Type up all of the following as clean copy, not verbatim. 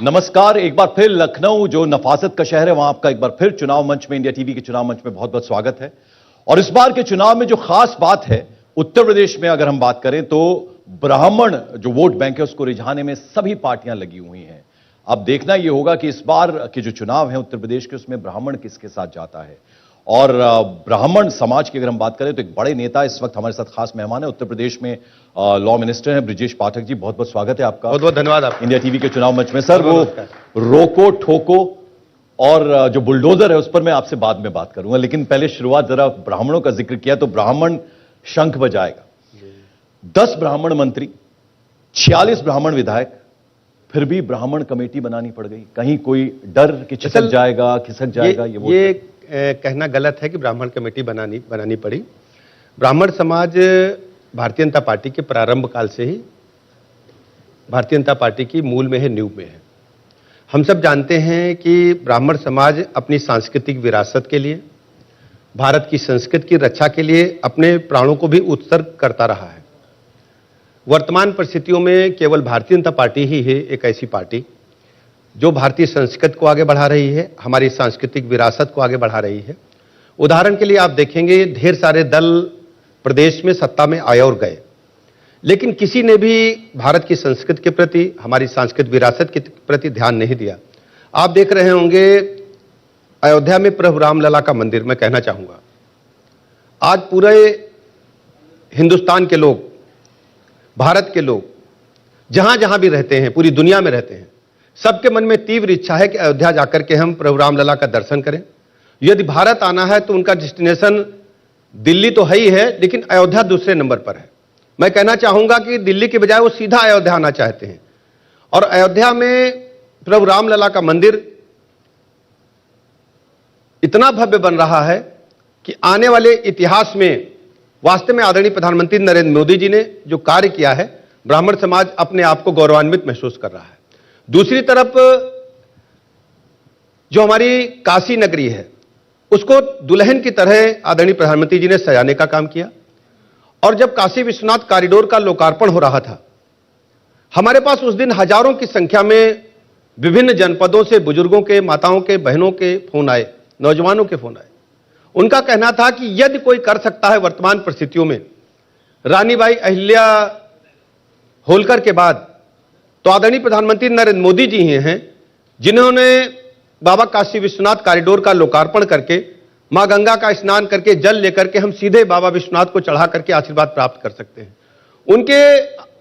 नमस्कार, एक बार फिर लखनऊ जो नफासत का शहर है वहां आपका एक बार फिर चुनाव मंच में, इंडिया टीवी के चुनाव मंच में बहुत बहुत स्वागत है। और इस बार के चुनाव में जो खास बात है, उत्तर प्रदेश में अगर हम बात करें तो ब्राह्मण जो वोट बैंक है उसको रिझाने में सभी पार्टियां लगी हुई हैं। अब देखना यह होगा कि इस बार के जो चुनाव है उत्तर प्रदेश के, उसमें ब्राह्मण किसके साथ जाता है। और ब्राह्मण समाज की अगर हम बात करें तो एक बड़े नेता इस वक्त हमारे साथ खास मेहमान है, उत्तर प्रदेश में लॉ मिनिस्टर हैं ब्रिजेश पाठक जी। बहुत बहुत स्वागत है आपका। बहुत बहुत धन्यवाद आप इंडिया टीवी के चुनाव मंच में। सर, वो रोको ठोको और जो बुलडोजर है उस पर मैं आपसे बाद में बात करूंगा, लेकिन पहले शुरुआत जरा ब्राह्मणों का जिक्र किया तो ब्राह्मण शंख बजाएगा। 10 ब्राह्मण मंत्री, 46 ब्राह्मण विधायक, फिर भी ब्राह्मण कमेटी बनानी पड़ गई। कहीं कोई डर कि खिसक जाएगा ये कहना गलत है कि ब्राह्मण कमेटी बनानी पड़ी। ब्राह्मण समाज भारतीय जनता पार्टी के प्रारंभ काल से ही भारतीय जनता पार्टी की मूल में है, नींव में है। हम सब जानते हैं कि ब्राह्मण समाज अपनी सांस्कृतिक विरासत के लिए, भारत की संस्कृति की रक्षा के लिए अपने प्राणों को भी उत्सर्ग करता रहा है। वर्तमान परिस्थितियों में केवल भारतीय जनता पार्टी ही है एक ऐसी पार्टी जो भारतीय संस्कृति को आगे बढ़ा रही है, हमारी सांस्कृतिक विरासत को आगे बढ़ा रही है। उदाहरण के लिए आप देखेंगे ढेर सारे दल प्रदेश में सत्ता में आए और गए, लेकिन किसी ने भी भारत की संस्कृति के प्रति, हमारी सांस्कृतिक विरासत के प्रति ध्यान नहीं दिया। आप देख रहे होंगे अयोध्या में प्रभु रामलला का मंदिर, मैं कहना चाहूंगा आज पूरे हिंदुस्तान के लोग, भारत के लोग जहां जहां भी रहते हैं, पूरी दुनिया में रहते हैं, सबके मन में तीव्र इच्छा है कि अयोध्या जाकर के हम प्रभु रामलला का दर्शन करें। यदि भारत आना है तो उनका डेस्टिनेशन दिल्ली तो है ही है, लेकिन अयोध्या दूसरे नंबर पर है। मैं कहना चाहूंगा कि दिल्ली के बजाय वो सीधा अयोध्या आना चाहते हैं। और अयोध्या में प्रभु रामलला का मंदिर इतना भव्य बन रहा है कि आने वाले इतिहास में वास्तव में आदरणीय प्रधानमंत्री नरेंद्र मोदी जी ने जो कार्य किया है, ब्राह्मण समाज अपने आप को गौरवान्वित महसूस कर रहा है। दूसरी तरफ जो हमारी काशी नगरी है उसको दुल्हन की तरह आदरणीय प्रधानमंत्री जी ने सजाने का काम किया। और जब काशी विश्वनाथ कॉरिडोर का लोकार्पण हो रहा था, हमारे पास उस दिन हजारों की संख्या में विभिन्न जनपदों से बुजुर्गों के, माताओं के, बहनों के फोन आए, नौजवानों के फोन आए। उनका कहना था कि यदि कोई कर सकता है वर्तमान परिस्थितियों में रानीबाई अहिल्या होलकर के बाद, तो आदरणीय प्रधानमंत्री नरेंद्र मोदी जी ही हैं जिन्होंने बाबा काशी विश्वनाथ कॉरिडोर का लोकार्पण करके, मां गंगा का स्नान करके, जल लेकर के हम सीधे बाबा विश्वनाथ को चढ़ा करके आशीर्वाद प्राप्त कर सकते हैं। उनके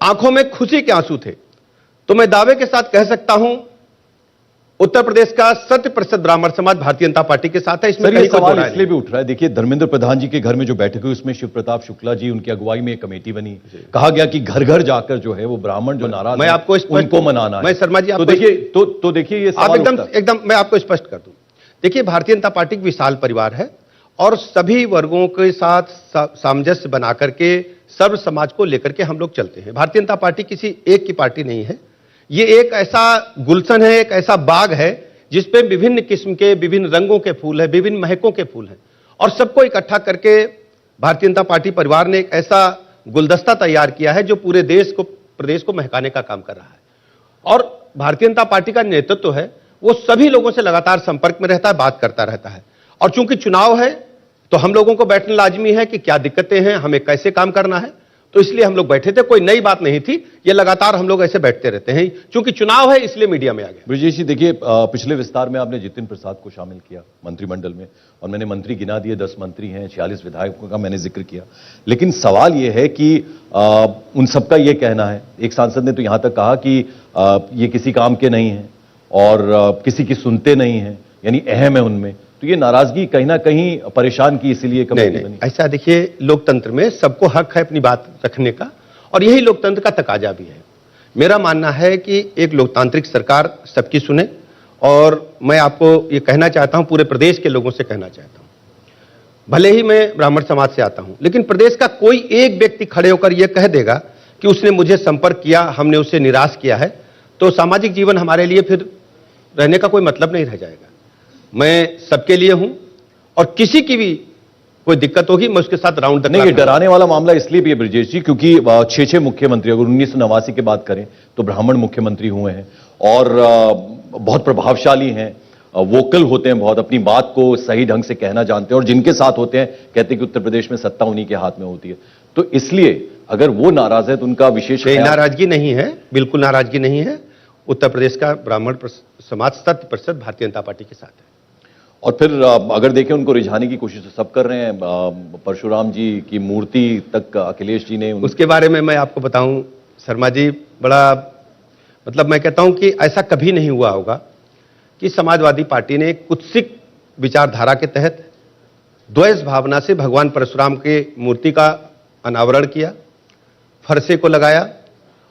आंखों में खुशी के आंसू थे। तो मैं दावे के साथ कह सकता हूं उत्तर प्रदेश का 100% ब्राह्मण समाज भारतीय जनता पार्टी के साथ है। इसमें कई सवाल इसलिए भी उठ रहा है। देखिए, धर्मेंद्र प्रधान जी के घर में जो बैठक हुई उसमें शिव प्रताप शुक्ला जी, उनकी अगुवाई में एक कमेटी बनी। कहा गया कि घर घर जाकर जो है वो ब्राह्मण जो नाराज, मैं आपको उनको मनाना है। मैं शर्मा जी, तो देखिए ये आप एकदम मैं आपको स्पष्ट कर दूं। देखिए, भारतीय जनता पार्टी एक विशाल परिवार है और सभी वर्गों के साथ सामंजस्य बना करके सर्व समाज को लेकर के हम लोग चलते हैं। भारतीय जनता पार्टी किसी एक की पार्टी नहीं है। ये एक ऐसा गुलशन है, एक ऐसा बाग है जिसपे विभिन्न किस्म के, विभिन्न रंगों के फूल हैं, विभिन्न महकों के फूल हैं, और सबको इकट्ठा करके भारतीय जनता पार्टी परिवार ने एक ऐसा गुलदस्ता तैयार किया है जो पूरे देश को, प्रदेश को महकाने का काम कर रहा है। और भारतीय जनता पार्टी का नेतृत्व है वो सभी लोगों से लगातार संपर्क में रहता है, बात करता रहता है। और चूंकि चुनाव है तो हम लोगों को बैठना लाजमी है कि क्या दिक्कतें हैं, हमें कैसे काम करना है, तो इसलिए हम लोग बैठे थे। कोई नई बात नहीं थी, ये लगातार हम लोग ऐसे बैठते रहते हैं। चूंकि चुनाव है इसलिए मीडिया में आ गया। ब्रिजेश जी, देखिए, पिछले विस्तार में आपने जितिन प्रसाद को शामिल किया मंत्रिमंडल में, और मैंने मंत्री गिना दिए, 10 मंत्री हैं, 46 विधायकों का मैंने जिक्र किया। लेकिन सवाल यह है कि उन सबका यह कहना है, एक सांसद ने तो यहां तक कहा कि ये किसी काम के नहीं है और किसी की सुनते नहीं है, यानी अहम है उनमें। तो ये नाराजगी कहीं ना कहीं परेशान की, इसीलिए कमेटी बनी। ऐसा देखिए, लोकतंत्र में सबको हक है अपनी बात रखने का, और यही लोकतंत्र का तकाजा भी है। मेरा मानना है कि एक लोकतांत्रिक सरकार सबकी सुने, और मैं आपको ये कहना चाहता हूं, पूरे प्रदेश के लोगों से कहना चाहता हूं, भले ही मैं ब्राह्मण समाज से आता हूं, लेकिन प्रदेश का कोई एक व्यक्ति खड़े होकर यह कह देगा कि उसने मुझे संपर्क किया, हमने उसे निराश किया है, तो सामाजिक जीवन हमारे लिए फिर रहने का कोई मतलब नहीं रह जाएगा। मैं सबके लिए हूं, और किसी की भी कोई दिक्कत होगी मैं उसके साथ राउंड तक। नहीं, डराने वाला मामला इसलिए भी है ब्रिजेश जी क्योंकि 6 मुख्यमंत्री, अगर 1989 की बात करें तो ब्राह्मण मुख्यमंत्री हुए हैं, और बहुत प्रभावशाली हैं, वोकल होते हैं, बहुत अपनी बात को सही ढंग से कहना जानते हैं, और जिनके साथ होते हैं कहते हैं कि उत्तर प्रदेश में सत्ता उन्हीं के हाथ में होती है। तो इसलिए अगर वो नाराज है तो उनका विशेष नाराजगी नहीं है, बिल्कुल नाराजगी नहीं है। उत्तर प्रदेश का ब्राह्मण समाज 100% भारतीय जनता पार्टी के साथ है। और फिर अगर देखें उनको रिझाने की कोशिश तो सब कर रहे हैं। परशुराम जी की मूर्ति तक अखिलेश जी ने उसके बारे में मैं आपको बताऊं शर्मा जी, बड़ा मतलब मैं कहता हूं कि ऐसा कभी नहीं हुआ होगा कि समाजवादी पार्टी ने कुत्सित विचारधारा के तहत द्वेष भावना से भगवान परशुराम के मूर्ति का अनावरण किया, फरसे को लगाया।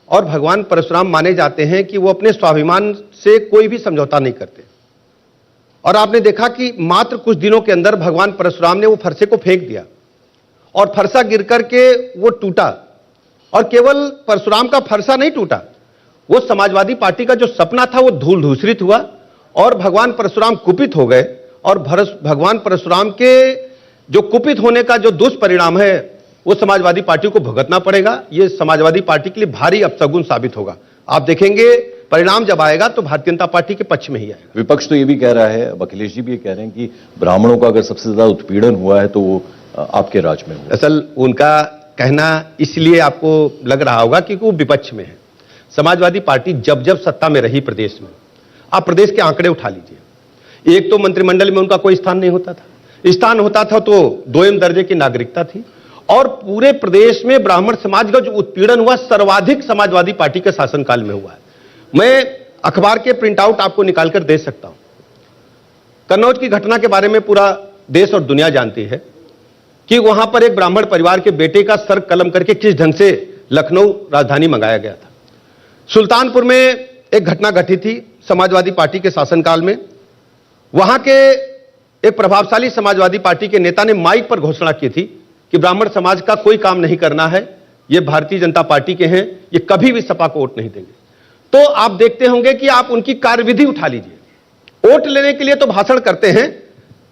और भगवान परशुराम माने जाते हैं कि वो अपने स्वाभिमान से कोई भी समझौता नहीं करते। और आपने देखा कि मात्र कुछ दिनों के अंदर भगवान परशुराम ने वो फरसे को फेंक दिया और फरसा गिर करके वो टूटा। और केवल परशुराम का फरसा नहीं टूटा, वो समाजवादी पार्टी का जो सपना था वो धूल धूसरित हुआ और भगवान परशुराम कुपित हो गए। और भगवान परशुराम के जो कुपित होने का जो दुष्परिणाम है वो समाजवादी पार्टी को भुगतना पड़ेगा। ये समाजवादी पार्टी के लिए भारी अपशगुन साबित होगा। आप देखेंगे परिणाम जब आएगा तो भारतीय जनता पार्टी के पक्ष में ही आएगा। विपक्ष तो ये भी कह रहा है, अखिलेश जी भी ये कह रहे हैं कि ब्राह्मणों का अगर सबसे ज्यादा उत्पीड़न हुआ है तो वो आपके राज में हुआ। असल उनका कहना इसलिए आपको लग रहा होगा कि वो विपक्ष में है। समाजवादी पार्टी जब जब सत्ता में रही प्रदेश में, आप प्रदेश के आंकड़े उठा लीजिए, एक तो मंत्रिमंडल में उनका कोई स्थान नहीं होता था, स्थान होता था तो दोयम दर्जे की नागरिकता थी। और पूरे प्रदेश में ब्राह्मण समाज का जो उत्पीड़न हुआ सर्वाधिक समाजवादी पार्टी के शासनकाल में हुआ है। मैं अखबार के प्रिंट आउट आपको निकालकर दे सकता हूं। कन्नौज की घटना के बारे में पूरा देश और दुनिया जानती है कि वहां पर एक ब्राह्मण परिवार के बेटे का सर कलम करके किस ढंग से लखनऊ राजधानी मंगाया गया था। सुल्तानपुर में एक घटना घटी थी समाजवादी पार्टी के शासनकाल में। वहां के एक प्रभावशाली समाजवादी पार्टी के नेता ने माइक पर घोषणा की थी कि ब्राह्मण समाज का कोई काम नहीं करना है, ये भारतीय जनता पार्टी के हैं, ये कभी भी सपा को वोट नहीं देंगे। तो आप देखते होंगे कि आप उनकी कार्यविधि उठा लीजिए। वोट लेने के लिए तो भाषण करते हैं,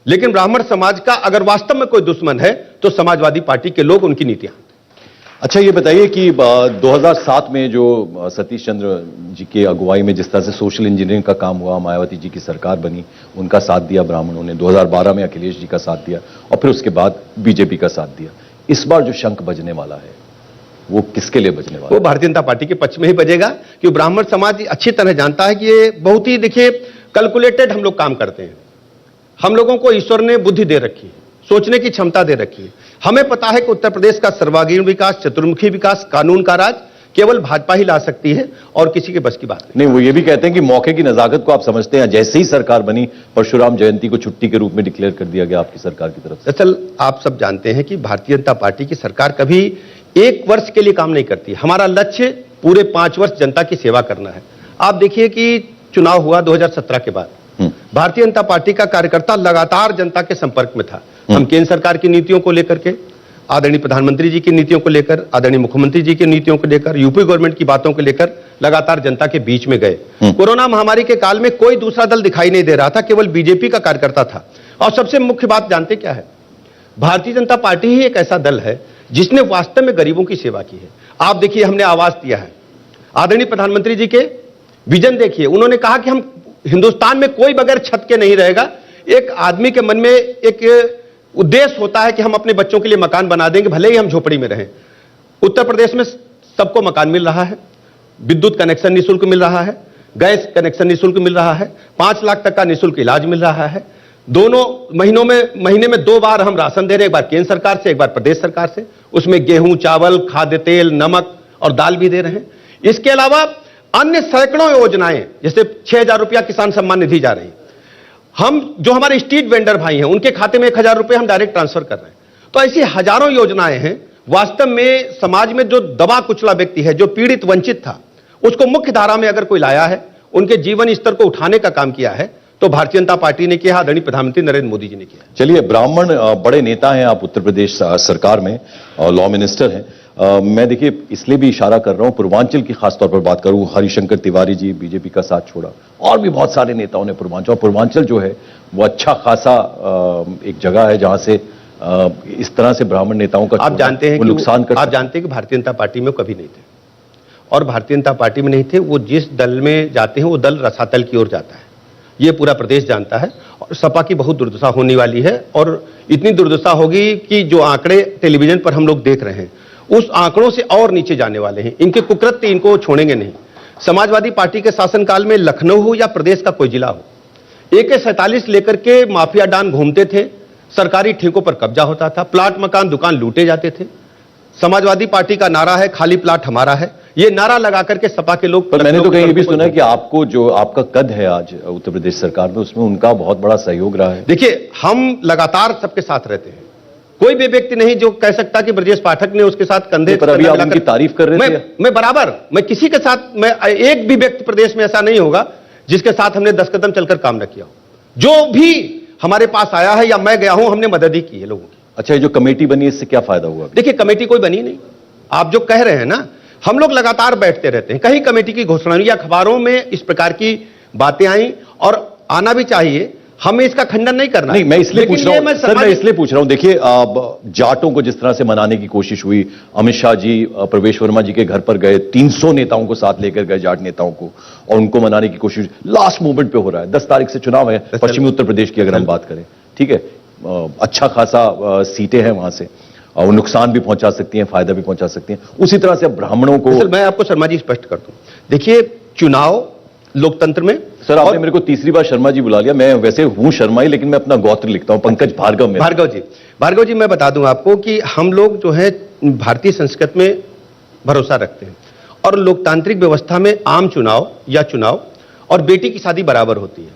लेकिन ब्राह्मण समाज का अगर वास्तव में कोई दुश्मन है तो समाजवादी पार्टी के लोग, उनकी नीतियां। अच्छा, ये बताइए कि 2007 में जो सतीश चंद्र जी की अगुवाई में जिस तरह से सोशल इंजीनियरिंग का काम हुआ, मायावती जी की सरकार बनी, उनका साथ दिया ब्राह्मणों ने, 2012 में अखिलेश जी का साथ दिया और फिर उसके बाद बीजेपी का साथ दिया। इस बार जो शंख बजने वाला है वो किसके लिए बजने वाला है? वो भारतीय जनता पार्टी के पक्ष में ही बजेगा, क्योंकि ब्राह्मण समाज अच्छी तरह जानता है कि ये बहुत ही देखिए कैलकुलेटेड हम लोग काम करते हैं। हम लोगों को ईश्वर ने बुद्धि दे रखी है, सोचने की क्षमता दे रखी है। हमें पता है कि उत्तर प्रदेश का सर्वांगीण विकास, चतुर्मुखी विकास, कानून का राज केवल भाजपा ही ला सकती है और किसी के बस की बात नहीं। वो ये भी कहते हैं कि मौके की नजाकत को आप समझते हैं, जैसे ही सरकार बनी परशुराम जयंती को छुट्टी के रूप में डिक्लेयर कर दिया गया आपकी सरकार की तरफ से। असल आप सब जानते हैं कि भारतीय जनता पार्टी की सरकार कभी एक वर्ष के लिए काम नहीं करती। हमारा लक्ष्य पूरे 5 वर्ष जनता की सेवा करना है। आप देखिए कि चुनाव हुआ 2017 के बाद, भारतीय जनता पार्टी का कार्यकर्ता लगातार जनता के संपर्क में था। हम केंद्र सरकार की नीतियों को लेकर के, आदरणीय प्रधानमंत्री जी की नीतियों को लेकर, आदरणीय मुख्यमंत्री जी की नीतियों को लेकर, यूपी गवर्नमेंट की बातों को लेकर लगातार जनता के बीच में गए। कोरोना महामारी के काल में कोई दूसरा दल दिखाई नहीं दे रहा था, केवल बीजेपी का कार्यकर्ता था। और सबसे मुख्य बात जानते क्या है? भारतीय जनता पार्टी ही एक ऐसा दल है जिसने वास्तव में गरीबों की सेवा की है। आप देखिए, हमने आवाज दिया है, आदरणीय प्रधानमंत्री जी के विजन देखिए, उन्होंने कहा कि हम हिंदुस्तान में कोई बगैर छत के नहीं रहेगा। एक आदमी के मन में एक उद्देश्य होता है कि हम अपने बच्चों के लिए मकान बना देंगे, भले ही हम झोपड़ी में रहें। उत्तर प्रदेश में सबको मकान मिल रहा है, विद्युत कनेक्शन निःशुल्क मिल रहा है, गैस कनेक्शन निःशुल्क मिल रहा है, 5 लाख तक का निःशुल्क इलाज मिल रहा है। दोनों महीने में 2 बार हम राशन दे रहे हैं, एक बार केंद्र सरकार से, एक बार प्रदेश सरकार से। उसमें गेहूं, चावल, खाद्य तेल, नमक और दाल भी दे रहे हैं। इसके अलावा अन्य सैकड़ों योजनाएं, जैसे 6,000 रुपया किसान सम्मान निधि जा रही है। हम जो हमारे स्ट्रीट वेंडर भाई हैं उनके खाते में 1,000 रुपये हम डायरेक्ट ट्रांसफर कर रहे हैं। तो ऐसी हजारों योजनाएं हैं। वास्तव में समाज में जो दबा कुचला व्यक्ति है, जो पीड़ित वंचित था, उसको मुख्य धारा में अगर कोई लाया है, उनके जीवन स्तर को उठाने का काम किया है, तो भारतीय जनता पार्टी ने किया, आदरणीय प्रधानमंत्री नरेंद्र मोदी जी ने किया। चलिए, ब्राह्मण बड़े नेता हैं आप उत्तर प्रदेश सरकार में, लॉ मिनिस्टर हैं। मैं देखिए इसलिए भी इशारा कर रहा हूं, पूर्वांचल की खासतौर पर बात करूं, हरिशंकर तिवारी जी बीजेपी का साथ छोड़ा, और भी बहुत सारे नेताओं ने पूर्वांचल, और पूर्वांचल जो है वो अच्छा खासा एक जगह है जहां से इस तरह से ब्राह्मण नेताओं का आप जानते हैं कि नुकसान कर, आप जानते हैं कि भारतीय जनता पार्टी में कभी नहीं थे। और भारतीय जनता पार्टी में नहीं थे, वो जिस दल में जाते हैं वो दल रसातल की ओर जाता है। ये पूरा प्रदेश जानता है और सपा की बहुत दुर्दशा होने वाली है और इतनी दुर्दशा होगी कि जो आंकड़े टेलीविजन पर हम लोग देख रहे हैं उस आंकड़ों से और नीचे जाने वाले हैं। इनके कुकृत्य इनको छोड़ेंगे नहीं। समाजवादी पार्टी के शासनकाल में लखनऊ हो या प्रदेश का कोई जिला हो, AK-47 लेकर के माफिया डान घूमते थे, सरकारी ठेकों पर कब्जा होता था, प्लाट मकान दुकान लूटे जाते थे। समाजवादी पार्टी का नारा है खाली प्लाट हमारा है, ये नारा लगा करके सपा के लोग। पर मैंने तो कहीं ये भी सुना है कि आपको जो आपका कद है आज उत्तर प्रदेश सरकार में, उसमें उनका बहुत बड़ा सहयोग रहा है। देखिए, हम लगातार सबके साथ रहते हैं, कोई भी व्यक्ति नहीं जो कह सकता कि ब्रजेश पाठक ने उसके साथ कंधे पर अभी आप उनकी तारीफ कर रहे थे। मैं बराबर, मैं किसी के साथ, मैं एक भी व्यक्ति प्रदेश में ऐसा नहीं होगा जिसके साथ हमने 10 कदम चलकर काम न किया हो। जो भी हमारे पास आया है या मैं गया हूं, हमने मदद ही की है लोगों की। अच्छा, ये जो कमेटी बनी इससे क्या फायदा हुआ? देखिए, कमेटी कोई बनी नहीं। आप जो कह रहे हैं ना, हम लोग लगातार बैठते रहते हैं, कहीं कमेटी की घोषणा हुई या अखबारों में इस प्रकार की बातें आई और आना भी चाहिए, हमें इसका खंडन नहीं करना। नहीं, मैं इसलिए पूछ रहा हूं सर, मैं इसलिए पूछ रहा हूं, देखिए जाटों को जिस तरह से मनाने की कोशिश हुई, अमित शाह जी प्रवेश वर्मा जी के घर पर गए, 300 नेताओं को साथ लेकर गए, जाट नेताओं को, और उनको मनाने की कोशिश लास्ट मोमेंट पे हो रहा है। 10 तारीख से चुनाव है पश्चिमी उत्तर प्रदेश की, अगर हम बात करें, ठीक है, अच्छा खासा सीटें हैं वहां से, और नुकसान भी पहुंचा सकती हैं, फायदा भी पहुंचा सकती हैं। उसी तरह से अब ब्राह्मणों को, मैं आपको शर्मा जी स्पष्ट कर दूं, देखिए चुनाव लोकतंत्र में, सर आपने मेरे को तीसरी बार शर्मा जी बुला लिया, मैं वैसे हूं शर्मा ही, लेकिन मैं अपना गोत्र लिखता हूं, पंकज भार्गव में। भार्गव जी मैं बता दूं आपको कि हम लोग जो है भारतीय संस्कृति में भरोसा रखते हैं और लोकतांत्रिक व्यवस्था में आम चुनाव या चुनाव और बेटी की शादी बराबर होती है।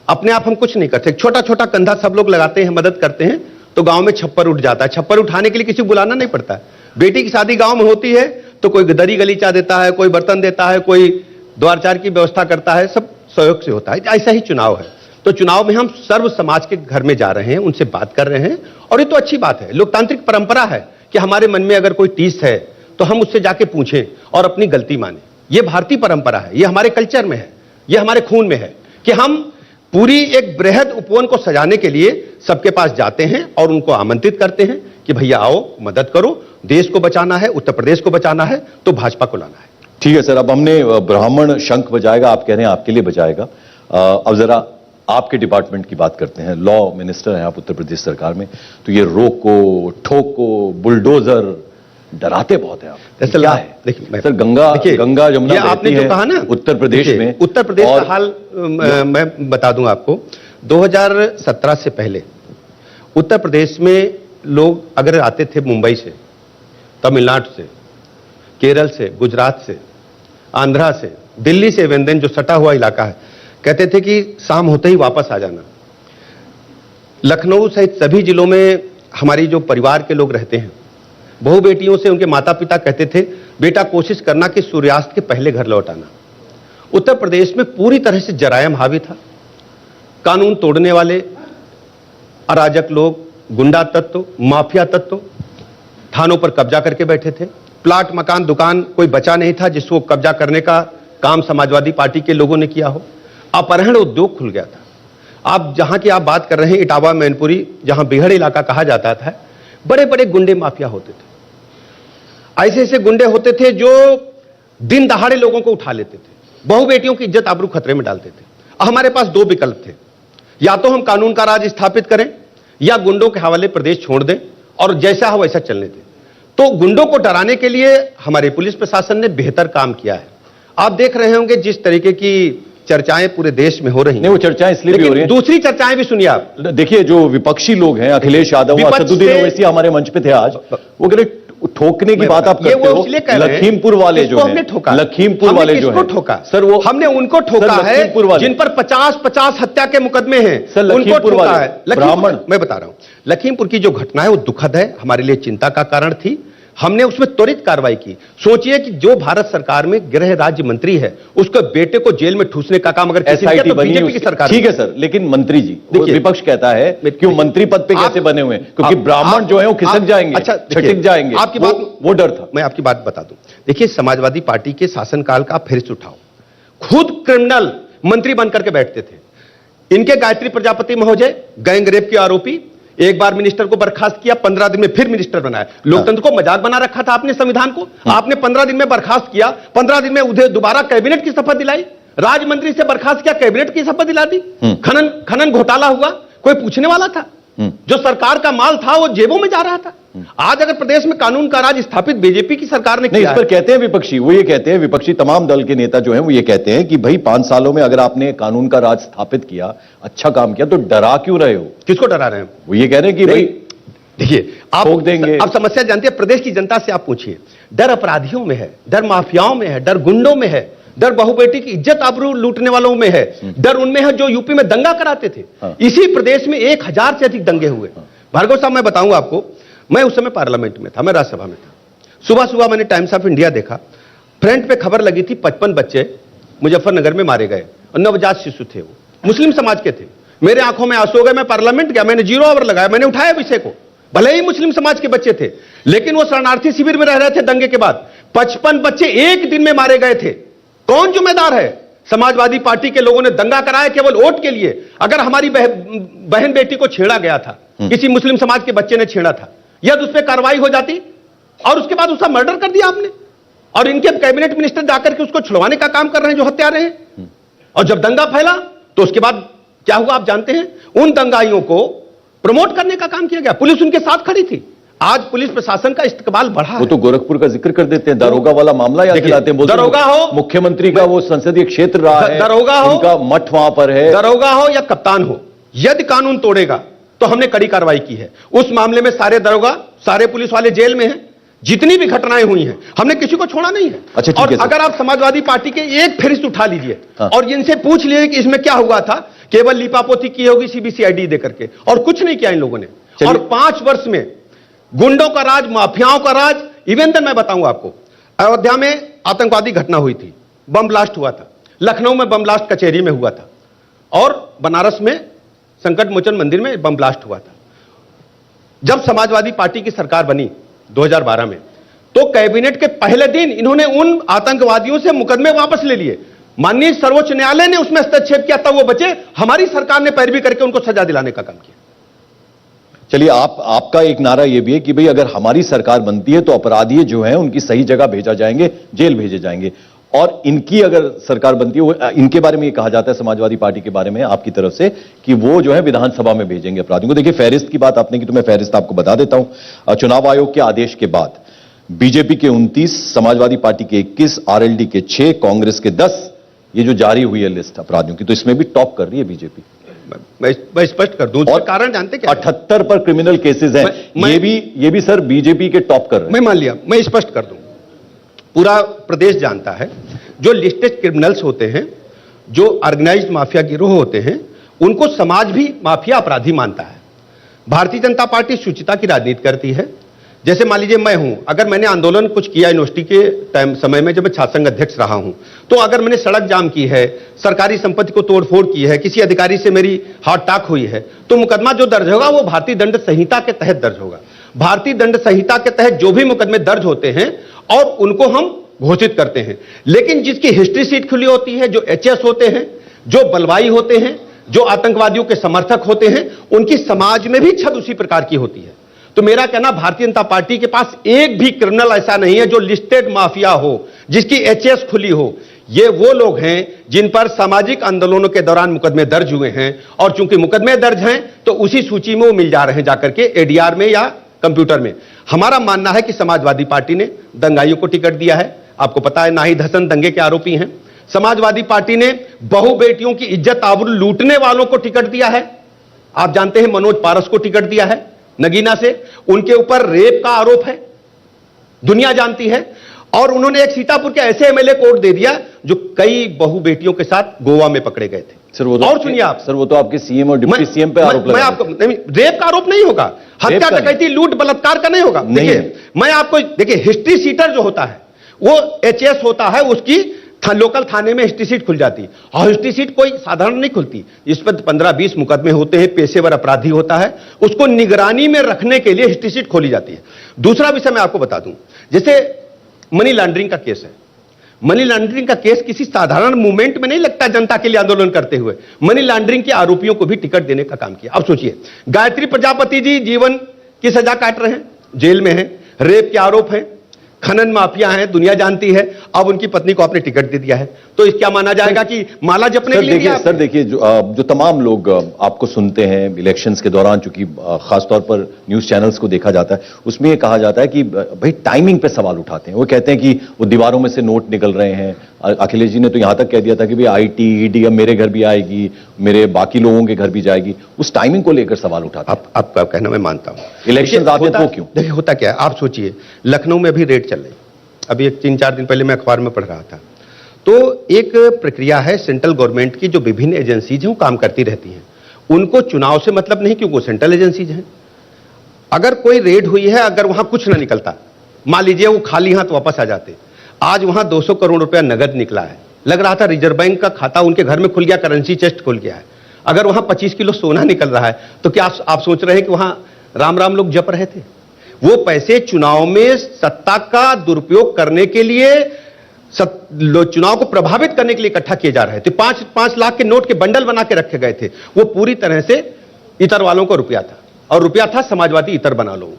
अपने आप हम कुछ नहीं करते, छोटा छोटा कंधा सब लोग लगाते हैं, मदद करते हैं, तो गांव में छप्पर उठ जाता है। छप्पर उठाने के लिए किसी को बुलाना नहीं पड़ता है। बेटी की शादी गांव में होती है तो कोई दरी गलीचा देता है, कोई बर्तन देता है, कोई द्वारचार की व्यवस्था करता है, सब सहयोग से होता है। ऐसा ही चुनाव है। तो चुनाव में हम सर्व समाज के घर में जा रहे हैं, उनसे बात कर रहे हैं और ये तो अच्छी बात है। लोकतांत्रिक परंपरा है कि हमारे मन में अगर कोई टीस है तो हम उससे जाके पूछें और अपनी गलती माने। ये भारतीय परंपरा है, ये हमारे कल्चर में है, ये हमारे खून में है कि हम पूरी एक बृहद उपवन को सजाने के लिए सबके पास जाते हैं और उनको आमंत्रित करते हैं कि भैया आओ, मदद करो, देश को बचाना है, उत्तर प्रदेश को बचाना है तो भाजपा को लाना है। ठीक है सर, अब हमने ब्राह्मण शंख बजाएगा, आप कह रहे हैं आपके लिए बजाएगा। अब जरा आपके डिपार्टमेंट की बात करते हैं। लॉ मिनिस्टर हैं आप उत्तर प्रदेश सरकार में, तो ये रोको ठोको बुलडोजर डराते बहुत हैं आप, क्या है? देखिए सर, गंगा जमुना आपने जो कहा ना उत्तर प्रदेश में, उत्तर प्रदेश का हाल मैं बता दूं आपको। 2017 से पहले उत्तर प्रदेश में लोग अगर आते थे मुंबई से, तमिलनाडु से, केरल से, गुजरात से, आंध्रा से, दिल्ली से, वेंदन जो सटा हुआ इलाका है, कहते थे कि शाम होते ही वापस आ जाना। लखनऊ सहित सभी जिलों में हमारी जो परिवार के लोग रहते हैं, बहु बेटियों से उनके माता पिता कहते थे बेटा कोशिश करना कि सूर्यास्त के पहले घर लौट आना। उत्तर प्रदेश में पूरी तरह से जरायम हावी था। कानून तोड़ने वाले अराजक लोग, गुंडा तत्व, माफिया तत्व थानों पर कब्जा करके बैठे थे। प्लाट मकान दुकान कोई बचा नहीं था जिसको कब्जा करने का काम समाजवादी पार्टी के लोगों ने किया हो। अपहरण उद्योग खुल गया था। आप जहां की आप बात कर रहे हैं, इटावा मैनपुरी, जहां बिहड़ इलाका कहा जाता था, बड़े बड़े गुंडे माफिया होते थे। ऐसे ऐसे गुंडे होते थे जो दिन दहाड़े लोगों को उठा लेते थे, बहु बेटियों की इज्जत आबरू खतरे में डालते थे। हमारे पास दो विकल्प थे, या तो हम कानून का राज स्थापित करें या गुंडों के हवाले प्रदेश छोड़ दें और जैसा हो वैसा चलने दें। तो गुंडों को डराने के लिए हमारे पुलिस प्रशासन ने बेहतर काम किया है। आप देख रहे होंगे जिस तरीके की चर्चाएं पूरे देश में हो रही हैं। नहीं, वो चर्चाएं इसलिए भी हो रही हैं, दूसरी चर्चाएं भी सुनिए आप। देखिए, जो विपक्षी लोग हैं, अखिलेश यादव, असदुद्दीन ओवैसी हमारे मंच पे थे आज, वो कह रहे ठोकने की बात आप करते हो। लखीमपुर वाले जो है, लखीमपुर वाले जो है, ठोका सर, वो हमने उनको ठोका है जिन पर 50-50 हत्या के मुकदमे हैं, सर, उनको ठोका है। ब्राह्मण, मैं बता रहा हूं, लखीमपुर की जो घटना है वो दुखद है, हमारे लिए चिंता का कारण थी। हमने उसमें त्वरित कार्रवाई की। सोचिए कि जो भारत सरकार में गृह राज्य मंत्री है, उसके बेटे को जेल में ठूसने का काम अगर SIT बनी, बीजेपी की सरकार। ठीक है सर, लेकिन मंत्री जी, विपक्ष कहता है क्यों मंत्री पद पे कैसे बने हुए हैं? क्योंकि ब्राह्मण जो है वो खिसक जाएंगे, अच्छा छटक जाएंगे, आपकी बात, वो डर था। मैं आपकी बात बता दूं, देखिए समाजवादी पार्टी के शासनकाल का आप फिर से उठाओ, खुद क्रिमिनल मंत्री बनकर के बैठते थे। इनके गायत्री प्रजापति महोदय गैंग रेप के आरोपी, एक बार मिनिस्टर को बर्खास्त किया, 15 दिन में फिर मिनिस्टर बनाया। लोकतंत्र को मजाक बना रखा था आपने, संविधान को। आपने 15 दिन में बर्खास्त किया, 15 दिन में उधर दोबारा कैबिनेट की शपथ दिलाई, राज्य मंत्री से बर्खास्त किया, कैबिनेट की शपथ दिला दी। खनन घोटाला हुआ, कोई पूछने वाला था? जो सरकार का माल था वो जेबों में जा रहा था। आज अगर प्रदेश में कानून का राज स्थापित बीजेपी की सरकार ने नहीं, किया इस पर कहते हैं विपक्षी, वो ये कहते हैं, विपक्षी तमाम दल के नेता जो हैं वो ये कहते हैं कि भाई 5 सालों में अगर आपने कानून का राज स्थापित किया, अच्छा काम किया, तो डरा क्यों रहे हो? किसको डरा रहे हैं? वो ये कह रहे हैं कि भाई देखिए, आप ठोक देंगे। आप समस्या जानते हैं, प्रदेश की जनता से आप पूछिए, डर अपराधियों में है, डर माफियाओं में है, डर गुंडों में है, डर बहु बेटी की इज्जत आबरू लूटने वालों में है, डर उनमें है जो यूपी में दंगा कराते थे। इसी प्रदेश में 1000 से अधिक दंगे हुए। भार्गव साहब, मैं बताऊंगा आपको, मैं उस समय पार्लियामेंट में था, मैं राज्यसभा में था। सुबह सुबह मैंने टाइम्स ऑफ इंडिया देखा, फ्रंट पे खबर लगी थी 55 बच्चे मुजफ्फरनगर में मारे गए और नवजात शिशु थे, वो मुस्लिम समाज के थे। मेरे आंखों में आंसू हो गए। मैं पार्लियामेंट गया, मैंने 0 आवर लगाया, मैंने उठाया विषय को। भले ही मुस्लिम समाज के बच्चे थे, लेकिन वो शरणार्थी शिविर में रह रहे थे दंगे के बाद। 55 बच्चे एक दिन में मारे गए थे। कौन जिम्मेदार है? समाजवादी पार्टी के लोगों ने दंगा कराया केवल वोट के लिए। अगर हमारी बहन बेटी को छेड़ा गया था, किसी मुस्लिम समाज के बच्चे ने छेड़ा था, यदि उस पर कार्रवाई हो जाती, और उसके बाद उसका मर्डर कर दिया आपने, और इनके कैबिनेट मिनिस्टर जाकर के उसको छुड़वाने का काम कर रहे हैं जो हत्यारे हैं। और जब दंगा फैला तो उसके बाद क्या हुआ आप जानते हैं? उन दंगाइयों को प्रमोट करने का काम किया गया, पुलिस उनके साथ खड़ी थी। आज पुलिस प्रशासन का इस्तेमाल बढ़ा है। वो तो गोरखपुर का जिक्र कर देते हैं, दारोगा वाला मामला याद दिलाते हैं, बोलते हैं दरोगा हो, मुख्यमंत्री का वो संसदीय क्षेत्र रहा है, दरोगा हो, उनका मठ वहां पर है, दरोगा हो या कप्तान हो, यदि कानून तोड़ेगा तो हमने कड़ी कार्रवाई की है। उस मामले में सारे दरोगा, सारे पुलिस वाले जेल में हैं। जितनी भी घटनाएं हुई हैं, हमने किसी को छोड़ा नहीं है। अच्छा, और अगर आप समाजवादी पार्टी के एक फहरिस्त उठा लीजिए और इनसे पूछ लीजिए कि इसमें क्या हुआ था, केवल लीपापोती की होगी सीबीसीआईडी देकर के, और कुछ नहीं किया इन लोगों ने। और 5 वर्ष में गुंडों का राज, माफियाओं का राज। इवन मैं बताऊंगा आपको, अयोध्या में आतंकवादी घटना हुई थी, बम ब्लास्ट हुआ था, लखनऊ में बम ब्लास्ट कचहरी में हुआ था, और बनारस में संकट मोचन मंदिर में बम ब्लास्ट हुआ था। जब समाजवादी पार्टी की सरकार बनी 2012 में, तो कैबिनेट के पहले दिन इन्होंने उन आतंकवादियों से मुकदमे वापस ले लिए। माननीय सर्वोच्च न्यायालय ने उसमें हस्तक्षेप किया, तब वो बचे। हमारी सरकार ने पैरवी करके उनको सजा दिलाने का काम किया। चलिए, आपका एक नारा यह भी है कि भाई अगर हमारी सरकार बनती है तो अपराधी जो हैं उनकी सही जगह भेजा जाएंगे, जेल भेजे जाएंगे, और इनकी अगर सरकार बनती है, वो इनके बारे में ये कहा जाता है समाजवादी पार्टी के बारे में आपकी तरफ से कि वो जो है विधानसभा में भेजेंगे अपराधियों को। देखिए, फहरिस्त की बात आपने की, तो मैं फहरिस्त आपको बता देता हूं। चुनाव आयोग के आदेश के बाद बीजेपी के 29, समाजवादी पार्टी के 21, आरएलडी के 6, कांग्रेस के 10, ये जो जारी हुई है लिस्ट अपराधियों की, तो इसमें भी टॉप कर रही है बीजेपी। मैं स्पष्ट कर दूं, और कारण जानते क्या? 78 पर क्रिमिनल केसेस हैं। ये भी सर बीजेपी के टॉप कर रहे हैं। मैं मान लिया, मैं स्पष्ट कर दूं, पूरा प्रदेश जानता है, जो लिस्टेड क्रिमिनल्स होते हैं, जो ऑर्गेनाइज्ड माफिया गिरोह होते हैं, उनको समाज भी माफिया अपराधी मानता है। भारतीय जनता पार्टी शुचिता की राजनीति करती है। जैसे मान लीजिए मैं हूं, अगर मैंने आंदोलन कुछ किया यूनिवर्सिटी के समय में, जब मैं छात्र संघ अध्यक्ष रहा हूं, तो अगर मैंने सड़क जाम की है, सरकारी संपत्ति को तोड़फोड़ की है, किसी अधिकारी से मेरी हाथ टाक हुई है, तो मुकदमा जो दर्ज होगा वो भारतीय दंड संहिता के तहत दर्ज होगा। भारतीय दंड संहिता के तहत जो भी मुकदमे दर्ज होते हैं और उनको हम घोषित करते हैं। लेकिन जिसकी हिस्ट्री सीट खुली होती है, जो एचएस होते हैं, जो बलवाई होते हैं, जो आतंकवादियों के समर्थक होते हैं, उनकी समाज में भी छद उसी प्रकार की होती है। तो मेरा कहना, भारतीय जनता पार्टी के पास एक भी क्रिमिनल ऐसा नहीं है जो लिस्टेड माफिया हो, जिसकी एचएस खुली हो। ये वो लोग हैं जिन पर सामाजिक आंदोलनों के दौरान मुकदमे दर्ज हुए हैं, और चूंकि मुकदमे दर्ज हैं तो उसी सूची में वो मिल जा रहे हैं जाकर के एडीआर में या कंप्यूटर में। हमारा मानना है कि समाजवादी पार्टी ने दंगाइयों को टिकट दिया है। आपको पता है, नाहिद हसन दंगे के आरोपी हैं। समाजवादी पार्टी ने बहु बेटियों की इज्जत आबरू लूटने वालों को टिकट दिया है। आप जानते हैं, मनोज पारस को टिकट दिया है नगीना से, उनके ऊपर रेप का आरोप है, दुनिया जानती है। और उन्होंने एक सीतापुर के ऐसे एमएलए को वोट दे दिया जो कई बहु बेटियों के साथ गोवा में पकड़े गए थे। सर, वो तो और सुनिए आप, सर, वो तो आपके सीएम और डिप्टी सीएम पे आरोप लगा। मैं आपको नहीं, रेप का आरोप नहीं होगा, हत्या डकैती लूट बलात्कार का नहीं होगा। देखिए, मैं आपको देखिए, हिस्ट्री सीटर जो होता है वो एचएस होता है, उसकी लोकल थाने में हिस्ट्री सीट खुल जाती है। और हिस्ट्री सीट कोई साधारण नहीं खुलती, इस पर 15-20 मुकदमे होते हैं, पेशेवर अपराधी होता है, उसको निगरानी में रखने के लिए हिस्ट्री सीट खोली जाती है। दूसरा विषय मैं आपको बता दूं, जैसे मनी लॉन्ड्रिंग का केस है। मनी लॉन्ड्रिंग का केस किसी साधारण मूवमेंट में नहीं लगता। सकता है जनता के लिए आंदोलन करते हुए। मनी लॉन्ड्रिंग के आरोपियों को भी टिकट देने का काम किया। अब सोचिए, गायत्री प्रजापति जी जीवन की सजा काट रहे हैं, जेल में हैं, रेप के आरोप हैं, खनन माफिया हैं, दुनिया जानती है। अब उनकी पत्नी को आपने टिकट दे दिया है, तो इस क्या माना जाएगा कि माला जपने के लिए? सर देखिए, जो तमाम लोग आपको सुनते हैं इलेक्शंस के दौरान, चूंकि खासतौर पर न्यूज चैनल्स को देखा जाता है, उसमें ये कहा जाता है कि भाई टाइमिंग पे सवाल उठाते हैं। वो कहते हैं कि वो दीवारों में से नोट निकल रहे हैं। अखिलेश जी ने तो यहां तक कह दिया था कि भाई आईटी ईडी अब मेरे घर भी आएगी, मेरे बाकी लोगों के घर भी जाएगी। उस टाइमिंग को लेकर सवाल उठाते हैं। आपका कहना मैं मानता हूं। इलेक्शन आते हैं तो क्यों? देखिए होता क्या है, आप सोचिए, लखनऊ में भी रेड चल रही, अभी एक 3-4 दिन पहले मैं अखबार में पढ़ रहा था। तो एक प्रक्रिया है सेंट्रल गवर्नमेंट की, जो विभिन्न एजेंसीज हैं वो काम करती रहती हैं। उनको चुनाव से मतलब नहीं, क्योंकि वो सेंट्रल एजेंसीज हैं। अगर कोई रेड हुई है, अगर वहां कुछ ना निकलता, मान लीजिए वो खाली हाथ वापस आ जाते। आज वहां 200 करोड़ रुपया नगद निकला है, लग रहा था रिजर्व बैंक का खाता उनके घर में खुल गया, करेंसी चेस्ट खुल गया है। अगर वहां 25 किलो सोना निकल रहा है, तो क्या आप सोच रहे हैं कि वहां राम राम लोग जप रहे थे? वो पैसे चुनाव में सत्ता का दुरुपयोग करने के लिए, चुनाव को प्रभावित करने के लिए इकट्ठा किए जा रहे थे। 5-5 लाख के नोट के बंडल बना के रखे गए थे। वो पूरी तरह से इतर वालों को रुपया था, और रुपया था समाजवादी इतर बना लो।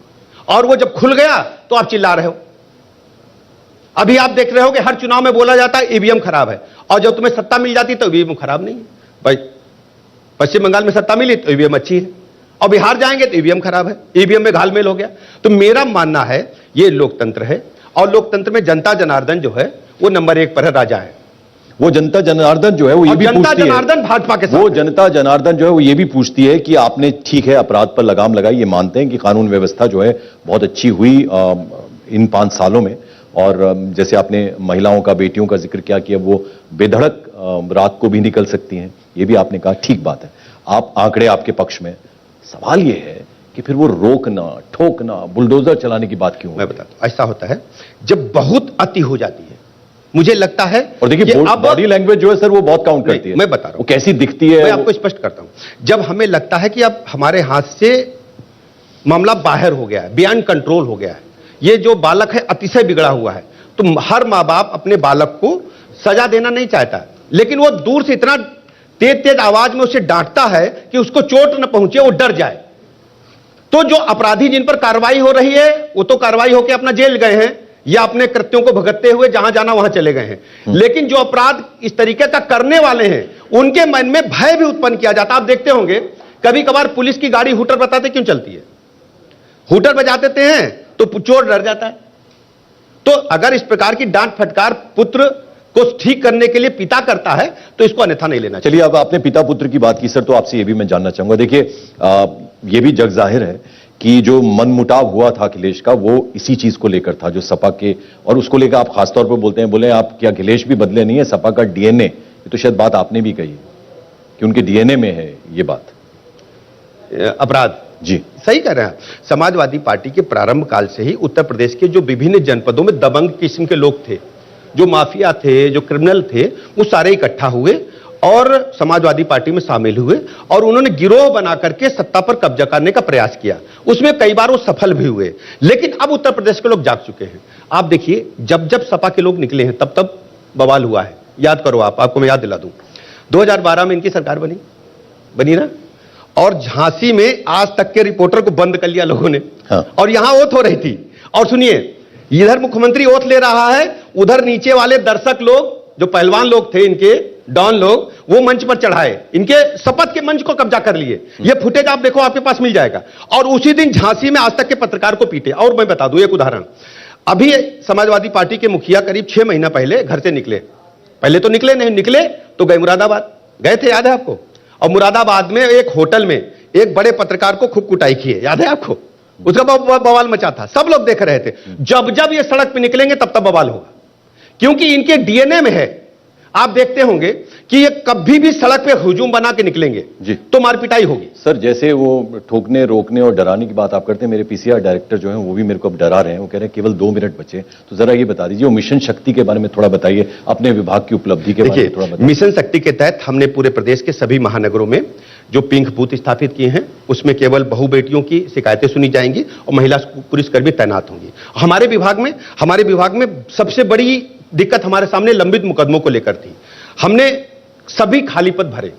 और वो जब खुल गया तो आप चिल्ला रहे हो। अभी आप देख रहे हो कि हर चुनाव में बोला जाता है ईवीएम खराब है, और जब तुम्हें सत्ता मिल जाती तो ईवीएम खराब नहीं है। भाई पश्चिम बंगाल में सत्ता मिली तो ईवीएम अच्छी है, और बिहार जाएंगे तो ईवीएम खराब है, ईवीएम में घालमेल हो गया। तो मेरा मानना है ये लोकतंत्र है, और लोकतंत्र में जनता जनार्दन जो है वो नंबर 1 पर है, राजा है। वो जनता जनार्दन जो है वो ये भी जनता पूछती है, जनार्दन भाजपा के साथ वो जनता जनार्दन जो है वो ये भी पूछती है कि आपने ठीक है अपराध पर लगाम लगाई, ये मानते हैं कि कानून व्यवस्था जो है बहुत अच्छी हुई इन 5 सालों में, और जैसे आपने महिलाओं का, बेटियों का जिक्र किया कि अब वो बेधड़क रात को भी निकल सकती हैं, ये भी आपने कहा ठीक बात है। आप आंकड़े आपके पक्ष में, सवाल ये है कि फिर वो रोकना, ठोकना, बुलडोजर चलाने की बात क्यों? मैं बताता हूं, ऐसा होता है जब बहुत अति हो जाती है, मुझे लगता है। और देखिए बॉडी लैंग्वेज जो है सर वो बहुत काउंट करती है। मैं बता रहा हूं वो कैसी दिखती है, मैं आपको स्पष्ट करता हूं। जब हमें लगता है कि अब हमारे हाथ से मामला बाहर हो गया है, बियॉन्ड कंट्रोल हो गया है, ये जो बालक है अतिशय बिगड़ा हुआ है, तो हर मां बाप अपने बालक को सजा देना नहीं चाहता, लेकिन वो दूर से इतना तेज तेज आवाज में उसे डांटता है कि उसको चोट न पहुंचे, वो डर जाए। तो जो अपराधी जिन पर कार्रवाई हो रही है वो तो कार्रवाई होकर अपना जेल गए हैं, या अपने कृत्यों को भुगतते हुए जहां जाना वहां चले गए हैं। लेकिन जो अपराध इस तरीके का करने वाले हैं, उनके मन में भय भी उत्पन्न किया जाता। आप देखते होंगे कभी कभार पुलिस की गाड़ी हूटर बताते क्यों चलती है? हूटर बजा देते हैं तो चोर डर जाता है। तो अगर इस प्रकार की डांट फटकार पुत्र को ठीक करने के लिए पिता करता है तो इसको अन्यथा नहीं लेना चाहिए। चलिए, अब आपने पिता पुत्र की बात की सर, तो आपसे ये भी मैं जानना चाहूंगा। देखिए ये भी जग जाहिर है कि जो मनमुटाव हुआ था अखिलेश का, वो इसी चीज को लेकर था, जो सपा के, और उसको लेकर आप खासतौर पर बोलते हैं, बोले आप कि अखिलेश भी बदले नहीं है, सपा का डीएनए, ये तो शायद बात आपने भी कही है कि उनके डीएनए में है ये बात, अपराध। जी सही कह रहे हैं। समाजवादी पार्टी के प्रारंभ काल से ही उत्तर प्रदेश के जो विभिन्न जनपदों में दबंग किस्म के लोग थे, जो माफिया थे, जो क्रिमिनल थे, वो सारे इकट्ठा हुए और समाजवादी पार्टी में शामिल हुए, और उन्होंने गिरोह बना करके सत्ता पर कब्जा करने का प्रयास किया। उसमें कई बार वो सफल भी हुए, लेकिन अब उत्तर प्रदेश के लोग जाग चुके हैं। आप देखिए, जब जब सपा के लोग निकले हैं तब तब बवाल हुआ है। याद करो, आपको मैं याद दिला दूं, 2012 में इनकी सरकार बनी ना, और झांसी में आज तक के रिपोर्टर को बंद कर लिया लोगों ने। हाँ। और यहां ओथ हो रही थी, और सुनिए, इधर मुख्यमंत्री ओथ ले रहा है, उधर नीचे वाले दर्शक लोग, जो पहलवान लोग थे इनके, डॉन लोग, वो मंच पर चढ़ाए, इनके शपथ के मंच को कब्जा कर लिए। ये फुटेज आप देखो, आपके पास मिल जाएगा। और उसी दिन झांसी में आज तक के पत्रकार को पीटे। और मैं बता दूं एक उदाहरण, अभी समाजवादी पार्टी के मुखिया करीब 6 महीना पहले घर से निकले, पहले तो निकले नहीं, निकले तो गए मुरादाबाद, गए थे, याद है आपको? और मुरादाबाद में एक होटल में एक बड़े पत्रकार को खूब कुटाई की है, याद है आपको? उसका बवाल मचा था, सब लोग देख रहे थे। जब जब ये सड़क पे निकलेंगे तब तब बवाल होगा, क्योंकि इनके डीएनए में है। आप देखते होंगे कि ये कभी भी सड़क पे हुजूम बना के निकलेंगे जी, तो मारपिटाई होगी। सर, जैसे वो ठोकने, रोकने और डराने की बात आप करते हैं, मेरे पीसीआर डायरेक्टर जो हैं वो भी मेरे को अब डरा रहे हैं। वो कह रहे हैं केवल 2 मिनट बचे, तो जरा ये बता दीजिए, वो मिशन शक्ति के बारे में थोड़ा बताइए, अपने विभाग की उपलब्धि के बारे में थोड़ा बताइए। मिशन शक्ति के तहत हमने पूरे प्रदेश के सभी महानगरों में जो पिंक बूथ स्थापित किए हैं, उसमें केवल बहु बेटियों की शिकायतें सुनी जाएंगी और महिला पुलिसकर्मी तैनात होंगी। हमारे विभाग में सबसे बड़ी दिक्कत हमारे सामने लंबित मुकदमों को लेकर थी। हमने सभी खाली पद भरे।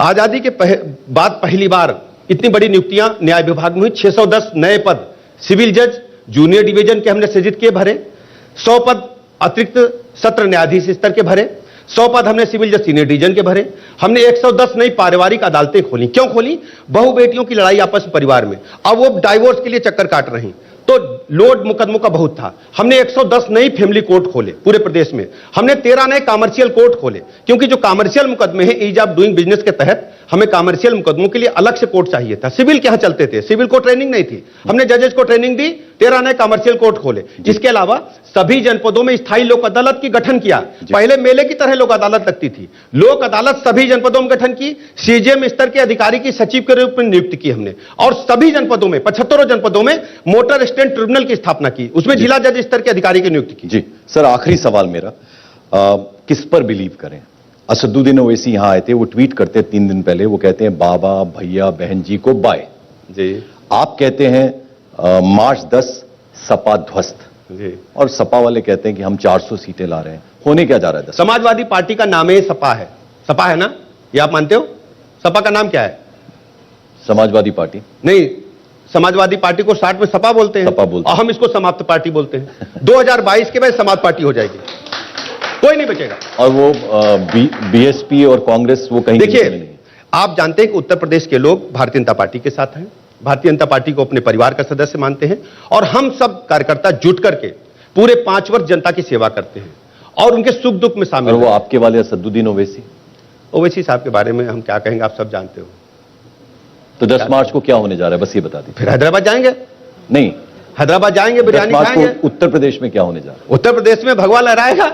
आजादी के बाद पहली बार इतनी बड़ी नियुक्तियां न्याय विभाग में हुई। 610 नए पद सिविल जज, जूनियर डिवीजन के हमने सृजित किए, भरे। 100 पद अतिरिक्त सत्र न्यायाधीश स्तर के भरे। 100 पद हमने सिविल जज सीनियर डिवीजन के भरे। हमने 110 नई पारिवारिक अदालतें खोली। क्यों खोली? बहु बेटियों की लड़ाई आपस में परिवार में, अब वो डाइवोर्स के लिए चक्कर काट रही, तो लोड मुकदमों का बहुत था। हमने 110 नई फैमिली कोर्ट खोले पूरे प्रदेश में। हमने 13 नए कमर्शियल कोर्ट खोले, क्योंकि जो कमर्शियल मुकदमे हैं ईज ऑफ डूइंग बिजनेस के तहत हमें कमर्शियल मुकदमों के लिए अलग से कोर्ट चाहिए था। सिविल के यहां चलते थे, सिविल को ट्रेनिंग नहीं थी, हमने जजेस को ट्रेनिंग दी। 13 नए कमर्शियल कोर्ट खोले। इसके अलावा सभी जनपदों में स्थायी लोक अदालत की गठन किया। पहले मेले की तरह लोक अदालत लगती थी, लोक अदालत सभी जनपदों में गठन की। सीजेएम स्तर के अधिकारी की सचिव के रूप में नियुक्ति की हमने, और सभी जनपदों में 75 जनपदों में मोटर स्टैंड ट्रिब्यूनल की स्थापना की, उसमें जिला जज स्तर के अधिकारी की नियुक्ति की। जी सर, आखिरी सवाल मेरा, किस पर बिलीव करें? असदुद्दीन ओवैसी यहां आए थे, वो ट्वीट करते 3 दिन पहले, वो कहते हैं बाबा भैया बहन जी को बाय जी। आप कहते हैं मार्च 10 सपा ध्वस्त जी, और सपा वाले कहते हैं कि हम 400 सीटें ला रहे हैं। होने क्या जा रहा है? समाजवादी पार्टी का नाम ही सपा है। सपा है ना, ये आप मानते हो? सपा का नाम क्या है? समाजवादी पार्टी नहीं, समाजवादी पार्टी को 60 में सपा बोलते हैं, सपा बोलते हैं। और हम इसको समाप्त पार्टी बोलते हैं। 2022 के बाद समाज पार्टी हो जाएगी, कोई नहीं बचेगा। और वो बीएसपी और कांग्रेस वो कहीं देखिए, आप जानते हैं कि उत्तर प्रदेश के लोग भारतीय जनता पार्टी के साथ हैं, भारतीय जनता पार्टी को अपने परिवार का सदस्य मानते हैं, और हम सब कार्यकर्ता जुट करके पूरे 5 वर्ष जनता की सेवा करते हैं और उनके सुख दुख में शामिल और वो हैं। आपके वाले असदुद्दीन ओवैसी ओवैसी साहब के बारे में हम क्या कहेंगे, आप सब जानते हो। तो 10 मार्च को क्या होने जा रहा है, बस ये बता दीजिए। फिर हैदराबाद जाएंगे, नहीं, हैदराबाद जाएंगे, 10 बिरयानी मार्च खाएंगे। को उत्तर प्रदेश में क्या होने जा रहा है? उत्तर प्रदेश में भगवा लहराएगा।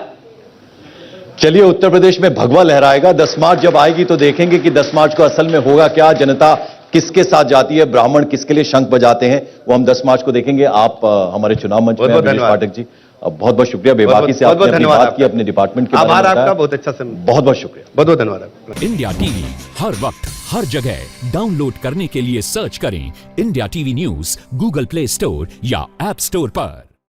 चलिए, उत्तर प्रदेश में भगवा लहराएगा। 10 मार्च जब आएगी तो देखेंगे कि 10 मार्च को असल में होगा क्या, जनता किसके साथ जाती है, ब्राह्मण किसके लिए शंख बजाते हैं, वो हम 10 मार्च को देखेंगे। आप हमारे चुनाव मंच में बहुत अभिनेश धन्यवाद। पाठक जी, बहुत बहुत शुक्रिया। बेबाकी से आपने अपनी बात की, अपने डिपार्टमेंट के आभार बारे में आपका, बताया। बहुत अच्छा से, बहुत बहुत शुक्रिया। बहुत बहुत धन्यवाद। इंडिया टीवी हर वक्त हर जगह डाउनलोड करने के लिए सर्च करें India TV news Google play store या ऐप स्टोर पर।